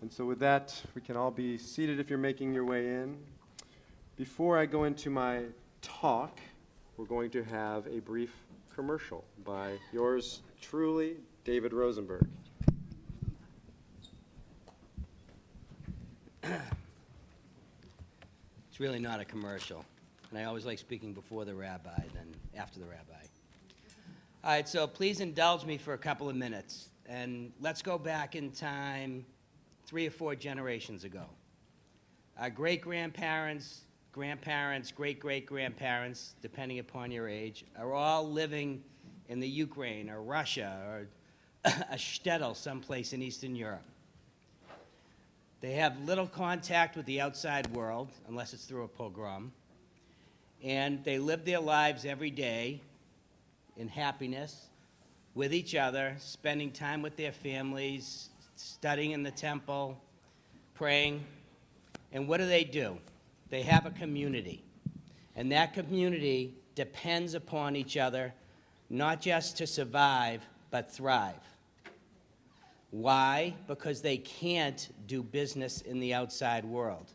And so with that, we can all be seated if you're making your way in. Before I go into my talk, we're going to have a brief commercial by yours truly, David Rosenberg. It's really not a commercial. And I always like speaking before the rabbi than after the rabbi. All right, so please indulge me for a couple of minutes. And let's go back in time 3 or 4 generations ago. Our great-grandparents, grandparents, great-great-grandparents, depending upon your age, are all living in the Ukraine or Russia or a shtetl someplace in Eastern Europe. They have little contact with the outside world, unless it's through a pogrom, and they live their lives every day in happiness with each other, spending time with their families, studying in the temple, praying. And what do? They have a community. And that community depends upon each other, not just to survive, but thrive. Why? Because they can't do business in the outside world.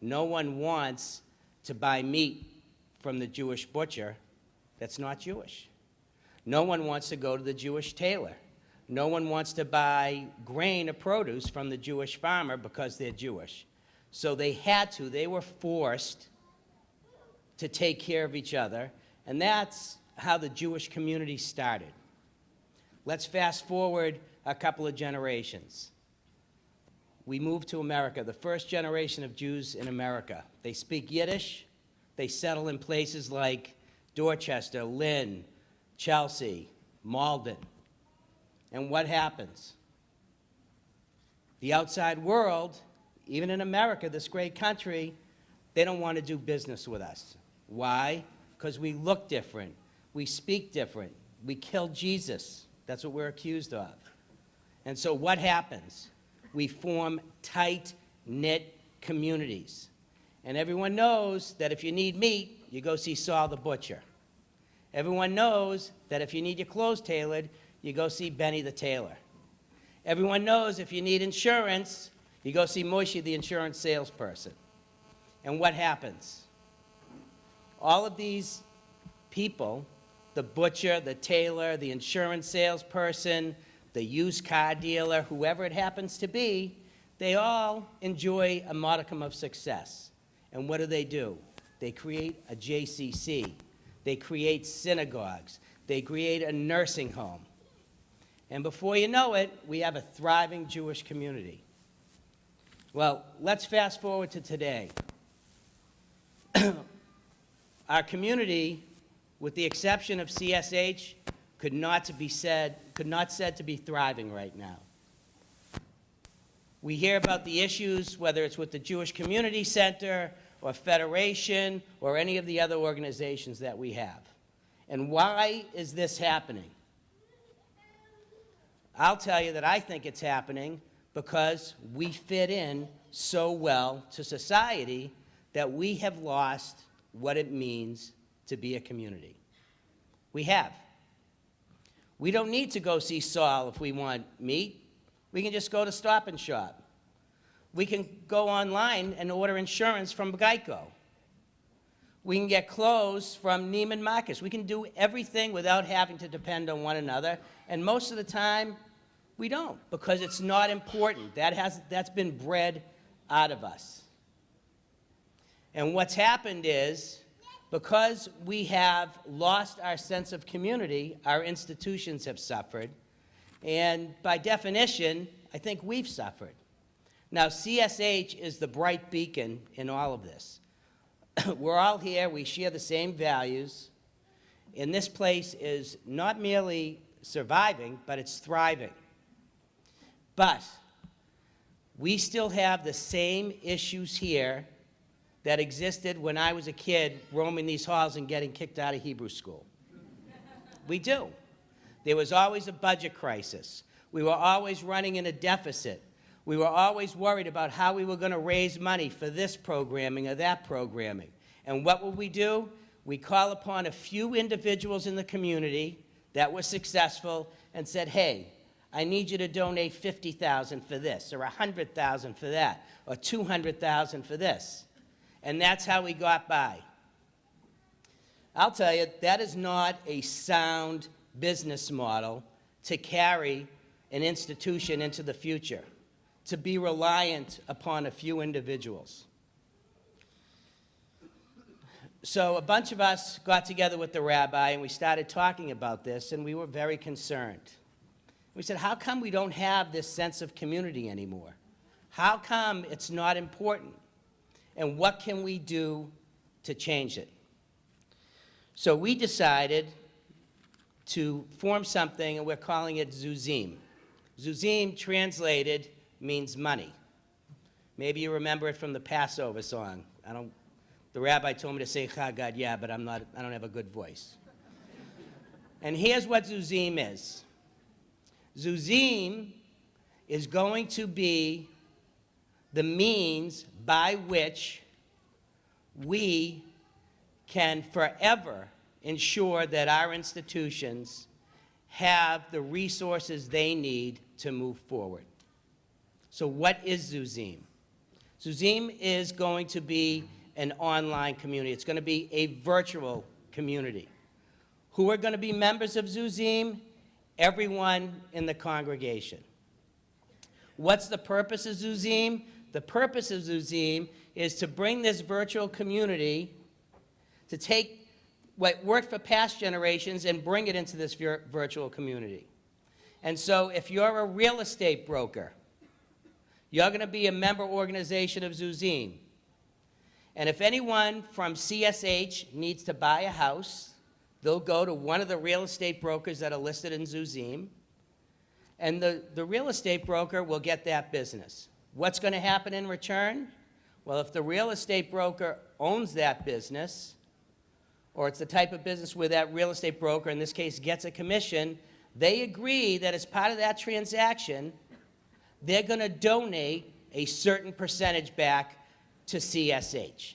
No one wants to buy meat from the Jewish butcher that's not Jewish. No one wants to go to the Jewish tailor. No one wants to buy grain or produce from the Jewish farmer because they're Jewish. So they were forced to take care of each other, and that's how the Jewish community started. Let's fast forward a couple of generations. We moved to America, the first generation of Jews in America. They speak Yiddish. They settle in places like Dorchester, Lynn, Chelsea, Malden. And what happens? The outside world, even in America, this great country, they don't want to do business with us. Why? Because we look different. We speak different. We killed Jesus. That's what we're accused of. And so what happens? We form tight-knit communities. And everyone knows that if you need meat, you go see Saul the butcher. Everyone knows that if you need your clothes tailored, you go see Benny the tailor. Everyone knows if you need insurance, you go see Moshe the insurance salesperson. And what happens? All of these people, the butcher, the tailor, the insurance salesperson, the used car dealer, whoever it happens to be, they all enjoy a modicum of success. And what do? They create a JCC. They create synagogues. They create a nursing home. And before you know it, we have a thriving Jewish community. Well, let's fast forward to today. Our community, with the exception of CSH, could not said to be thriving right now. We hear about the issues, whether it's with the Jewish Community Center or Federation or any of the other organizations that we have. And why is this happening? I'll tell you that I think it's happening because we fit in so well to society that we have lost what it means to be a community. We have. We don't need to go see Saul if we want meat. We can just go to Stop and Shop. We can go online and order insurance from Geico. We can get clothes from Neiman Marcus. We can do everything without having to depend on one another. And most of the time, we don't, because it's not important. That's been bred out of us. And what's happened is, because we have lost our sense of community, our institutions have suffered. And by definition, I think we've suffered. Now, CSH is the bright beacon in all of this. We're all here. We share the same values. And this place is not merely surviving, but it's thriving. But we still have the same issues here that existed when I was a kid roaming these halls and getting kicked out of Hebrew school. We do. There was always a budget crisis. We were always running in a deficit. We were always worried about how we were going to raise money for this programming or that programming. And what would we do? We call upon a few individuals in the community that were successful and said, hey, I need you to donate $50,000 for this, or $100,000 for that, or $200,000 for this. And that's how we got by. I'll tell you, that is not a sound business model to carry an institution into the future, to be reliant upon a few individuals. So a bunch of us got together with the rabbi and we started talking about this, and we were very concerned. We said, how come we don't have this sense of community anymore? How come it's not important? And what can we do to change it? So we decided to form something, and we're calling it Zuzzim. Zuzzim, translated, means money. Maybe you remember it from the Passover song. The rabbi told me to say Chagad, yeah, but I don't have a good voice. And here's what Zuzzim is. Zuzzim is going to be the means by which we can forever ensure that our institutions have the resources they need to move forward. So what is Zuzzim? Zuzzim is going to be an online community. It's going to be a virtual community. Who are going to be members of Zuzzim? Everyone in the congregation. What's the purpose of Zuzzim? The purpose of Zuzzim is to bring this virtual community, to take what worked for past generations and bring it into this virtual community. And so if you're a real estate broker, you're going to be a member organization of Zuzzim. And if anyone from CSH needs to buy a house, they'll go to one of the real estate brokers that are listed in Zuzzim, and the real estate broker will get that business. What's going to happen in return? Well, if the real estate broker owns that business, or it's the type of business where that real estate broker, in this case, gets a commission, they agree that as part of that transaction, they're going to donate a certain percentage back to CSH.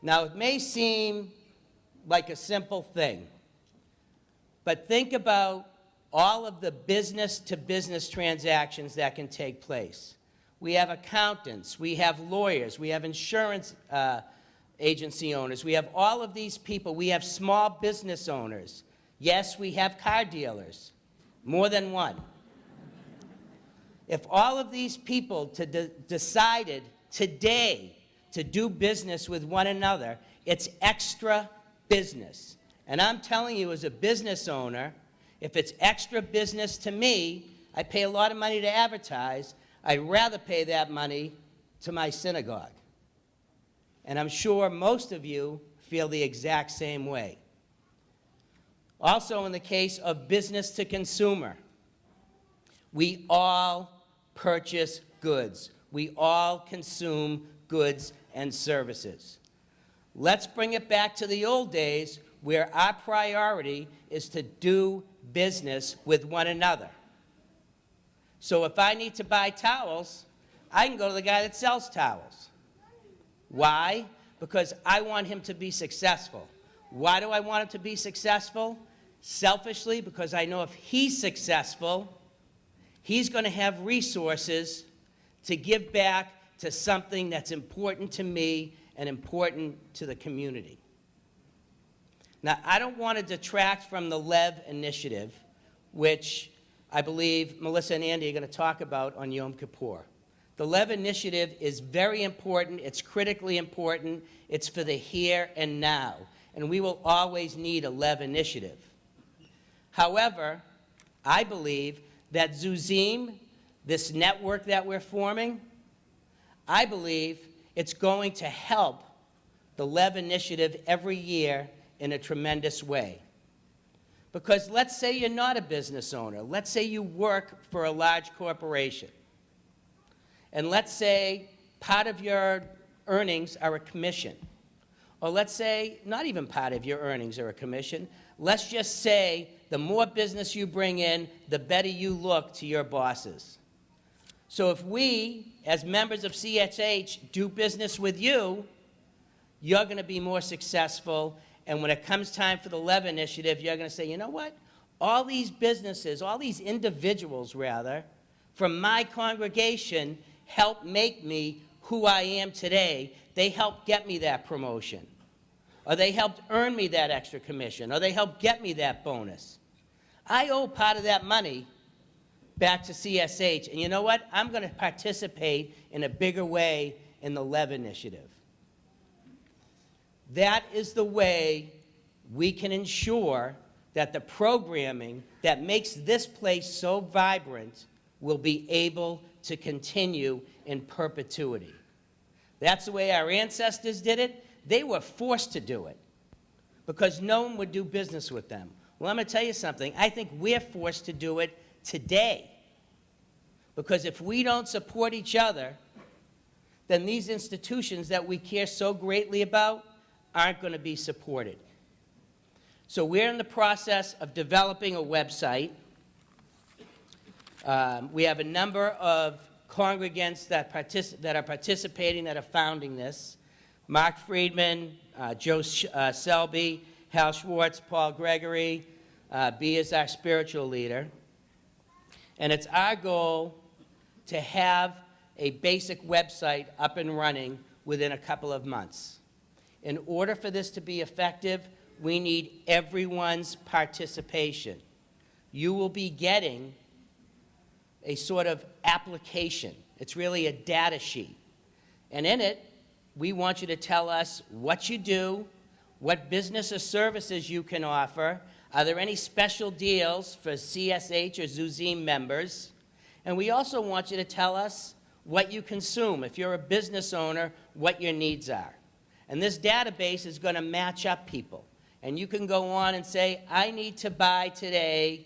Now, it may seem like a simple thing, but think about all of the business-to-business transactions that can take place. We have accountants, we have lawyers, we have insurance agency owners, we have all of these people, we have small business owners. Yes, we have car dealers, more than one. If all of these people decided today to do business with one another, it's extra business. And I'm telling you, as a business owner, if it's extra business to me, I pay a lot of money to advertise, I'd rather pay that money to my synagogue. And I'm sure most of you feel the exact same way. Also, in the case of business to consumer, we all purchase goods. We all consume goods and services. Let's bring it back to the old days where our priority is to do business with one another. So if I need to buy towels, I can go to the guy that sells towels. Why? Because I want him to be successful. Why do I want him to be successful? Selfishly, because I know if he's successful, he's going to have resources to give back to something that's important to me and important to the community. Now, I don't want to detract from the Lev initiative, which I believe Melissa and Andy are going to talk about on Yom Kippur. The Lev initiative is very important. It's critically important. It's for the here and now. And we will always need a Lev initiative. However, I believe that Zuzzim, this network that we're forming, I believe it's going to help the Lev initiative every year in a tremendous way. Because let's say you're not a business owner. Let's say you work for a large corporation. And let's say part of your earnings are a commission. Or let's say not even part of your earnings are a commission. Let's just say the more business you bring in, the better you look to your bosses. So if we, as members of CSH, do business with you, you're going to be more successful. And when it comes time for the Lev initiative, you're going to say, you know what? all these businesses, all these individuals, rather, from my congregation helped make me who I am today. They helped get me that promotion, or they helped earn me that extra commission, or they helped get me that bonus. I owe part of that money back to CSH, and you know what? I'm going to participate in a bigger way in the LEV initiative. That is the way we can ensure that the programming that makes this place so vibrant will be able to continue in perpetuity. That's the way our ancestors did it. They were forced to do it because no one would do business with them. Well, I'm going to tell you something. I think we're forced to do it today because if we don't support each other, then these institutions that we care so greatly about aren't going to be supported. So we're in the process of developing a website. We have a number of congregants that are participating, that are founding this. Mark Friedman, Joe Selby, Hal Schwartz, Paul Gregory. B is our spiritual leader. And it's our goal to have a basic website up and running within a couple of months. In order for this to be effective, we need everyone's participation. You will be getting a sort of application. It's really a data sheet. And in it, we want you to tell us what you do, what business or services you can offer. Are there any special deals for CSH or Zuzzim members? And we also want you to tell us what you consume. If you're a business owner, what your needs are. And this database is going to match up people. And you can go on and say, I need to buy today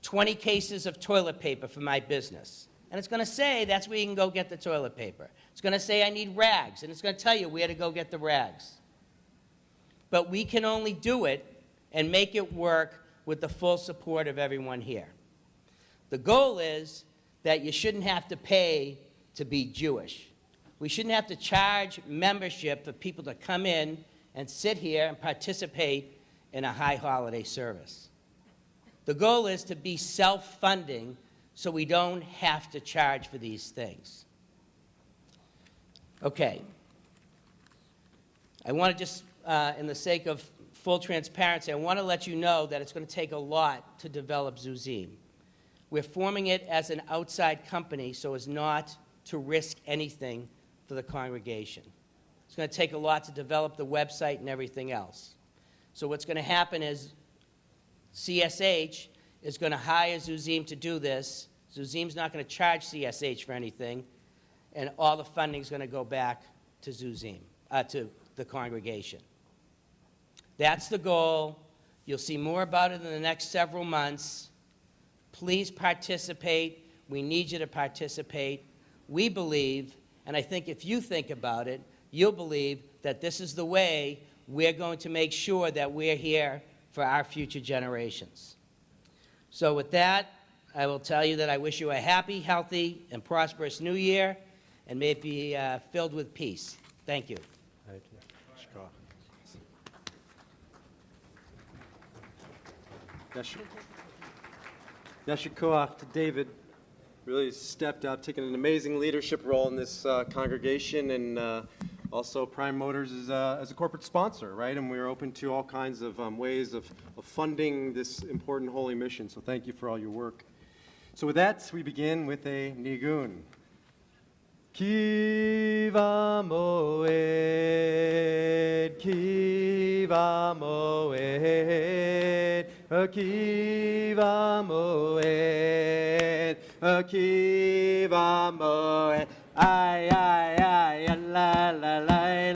20 cases of toilet paper for my business. And it's going to say that's where you can go get the toilet paper. It's going to say I need rags, and it's going to tell you where to go get the rags. But we can only do it and make it work with the full support of everyone here. The goal is that you shouldn't have to pay to be Jewish. We shouldn't have to charge membership for people to come in and sit here and participate in a high holiday service. The goal is to be self-funding so we don't have to charge for these things. Okay. I want to just, in the sake of full transparency, I want to let you know that it's going to take a lot to develop Zuzzim. We're forming it as an outside company so as not to risk anything for the congregation. It's going to take a lot to develop the website and everything else. So what's going to happen is CSH is going to hire Zuzzim to do this. Zuzzim's not going to charge CSH for anything, and all the funding is going to go back to Zuzzim, to the congregation. That's the goal. You'll see more about it in the next several months. Please participate. We need you to participate. We believe, and I think if you think about it, you'll believe that this is the way we're going to make sure that we're here for our future generations. So with that, I will tell you that I wish you a happy, healthy, and prosperous new year, and may it be filled with peace. Thank you. Thank you. Yasher Koach to David. Really stepped up, taking an amazing leadership role in this congregation, and also Prime Motors is as a corporate sponsor, right? And we're open to all kinds of ways of funding this important holy mission. So thank you for all your work. So with that, we begin with a nigun. Kiva moed, kiva moed, kiva moed, kiva moed, ay, la, la,